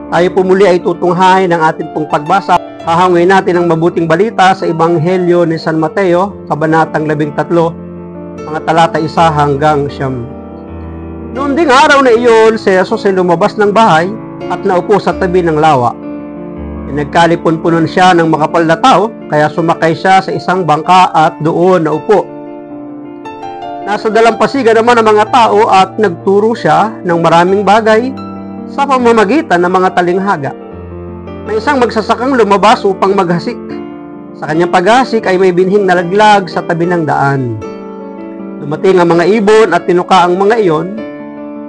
Tayo po muli ay tutunghayin ng ating pong pagbasa. Hahangin natin ang mabuting balita sa Ebanghelyo ni San Mateo, Kabanatang 13, mga talata 1 hanggang 9. Noon ding araw na iyon, si Jesus ay lumabas ng bahay at naupo sa tabi ng lawa. Nagkalipon-punon siya ng makapal na tao, kaya sumakay siya sa isang bangka at doon naupo. Nasa dalampasigan naman ang mga tao at nagturo siya ng maraming bagay sa pamamagitan ng mga talinghaga. May isang magsasakang lumabas upang maghasik. Sa kanyang paghasik ay may binhing nalaglag sa tabi ng daan. Dumating ang mga ibon at tinuka ang mga iyon.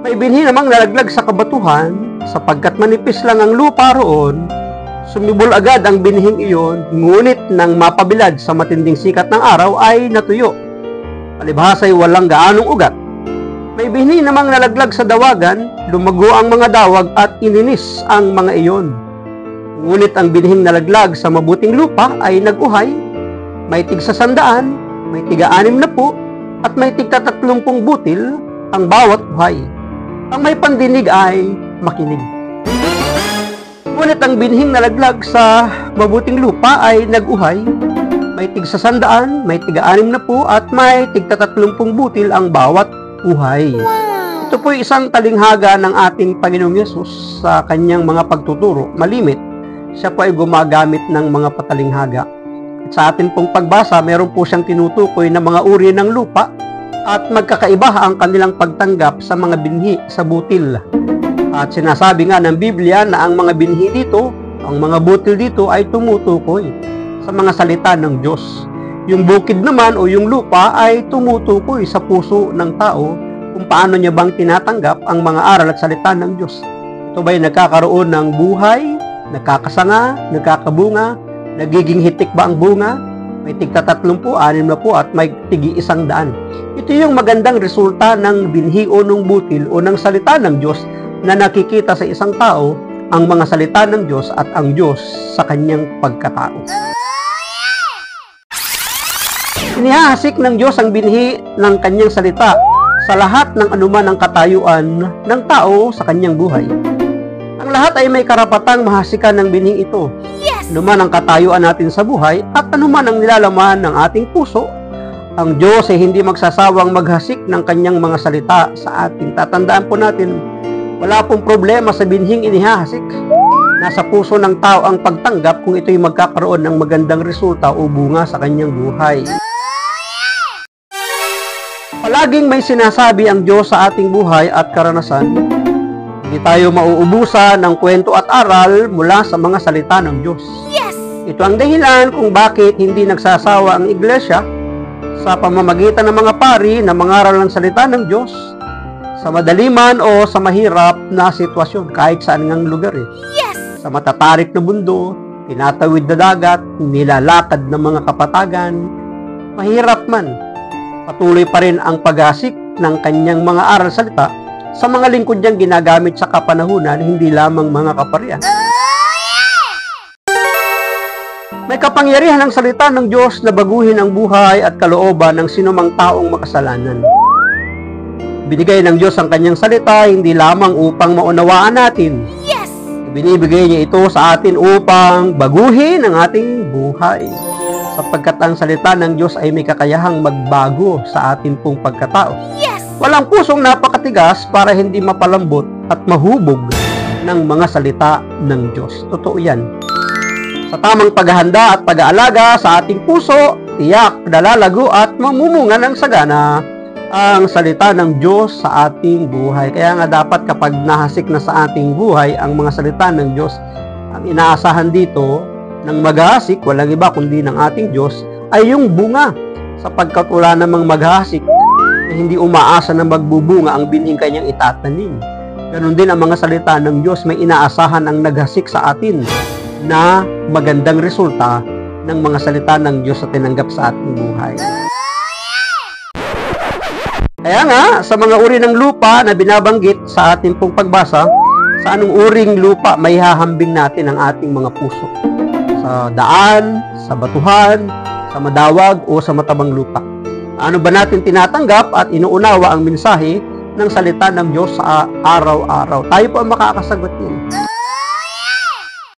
May binhi namang nalaglag sa kabatuhan, sapagkat manipis lang ang lupa roon. Sumibol agad ang binhing iyon, ngunit nang mapabilad sa matinding sikat ng araw ay natuyo. Palibhas ay walang gaanong ugat. May binhi namang nalaglag sa dawagan, lumago ang mga dawag at ininis ang mga iyon. Ngunit ang binhing nalaglag sa mabuting lupa ay nag-uhay, may tig-100, may tig-60, at may tig-30 butil ang bawat uhay. Ang may pandinig ay makinig. Ngunit ang binhing nalaglag sa mabuting lupa ay nag-uhay, may tig-100, may tig-60, at may tig-30 butil ang bawat uhay. Ito po isang talinghaga ng ating Panginoong Yesus sa kanyang mga pagtuturo. Malimit, siya po ay gumagamit ng mga patalinghaga. At sa atin pong pagbasa, meron po siyang tinutukoy na mga uri ng lupa at magkakaiba ang kanilang pagtanggap sa mga binhi sa butil. At sinasabi nga ng Biblia na ang mga binhi dito, ang mga butil dito ay tumutukoy sa mga salita ng Diyos. Yung bukid naman o yung lupa ay tumutukoy sa puso ng tao kung paano niya bang tinatanggap ang mga aral at salita ng Diyos. Ito ba'y nagkakaroon ng buhay, nagkakasanga, nagkakabunga, nagiging hitik ba ang bunga? May tig-30, 60 at may tig-100. Ito yung magandang resulta ng binhi o ng butil o ng salita ng Diyos na nakikita sa isang tao ang mga salita ng Diyos at ang Diyos sa kanyang pagkatao. Inihahasik ng Diyos ang binhi ng kanyang salita sa lahat ng anuman ang katayuan ng tao sa kanyang buhay. Ang lahat ay may karapatang mahasikan ng binhi ito. Anuman ang katayuan natin sa buhay at anuman ang nilalaman ng ating puso, ang Diyos ay hindi magsasawang maghasik ng kanyang mga salita sa atin. Tatandaan po natin, wala pong problema sa binhing inihahasik. Nasa puso ng tao ang pagtanggap kung ito'y magkakaroon ng magandang resulta o bunga sa kanyang buhay. Palaging may sinasabi ang Diyos sa ating buhay at karanasan. Hindi tayo mauubusan ng kwento at aral mula sa mga salita ng Diyos. Ito ang dahilan kung bakit hindi nagsasawa ang iglesia sa pamamagitan ng mga pari na mangaral ng salita ng Diyos sa madaliman o sa mahirap na sitwasyon kahit saan ngang lugar. Sa matatarik na mundo, tinatawid na dagat, nilalakad ng mga kapatagan, mahirap man, patuloy pa rin ang paghasik ng kanyang mga aral salita sa mga lingkod niyang ginagamit sa kapanahunan, hindi lamang mga kaparian. May kapangyarihan ng salita ng Diyos na baguhin ang buhay at kalooban ng sinumang taong makasalanan. Binigay ng Diyos ang kanyang salita hindi lamang upang maunawaan natin. Binibigay niya ito sa atin upang baguhin ang ating buhay. Sapagkat ang salita ng Diyos ay may kakayahang magbago sa atin pong pagkatao. Walang pusong napakatigas para hindi mapalambot at mahubog ng mga salita ng Diyos. Totoo yan. Sa tamang paghahanda at pag-aalaga sa ating puso, tiyak, dalalago at mamumunga ng sagana ang salita ng Diyos sa ating buhay. Kaya nga dapat kapag nahasik na sa ating buhay ang mga salita ng Diyos, ang inaasahan dito ng maghahasik, walang iba kundi ng ating Diyos, ay yung bunga. Sapagkat wala namang maghahasik na hindi umaasa na magbubunga ang binhing kanyang itatanim. Ganon din ang mga salita ng Diyos, may inaasahan ang naghasik sa atin na magandang resulta ng mga salita ng Diyos na tinanggap sa ating buhay. Kaya nga, sa mga uri ng lupa na binabanggit sa ating pong pagbasa, sa anong uring lupa may hahambing natin ang ating mga puso? Sa daan, sa batuhan, sa madawag o sa matabang lupa? Ano ba natin tinatanggap at inuunawa ang mensahe ng salita ng Diyos sa araw-araw? Tayo po ang makakasagot niyan.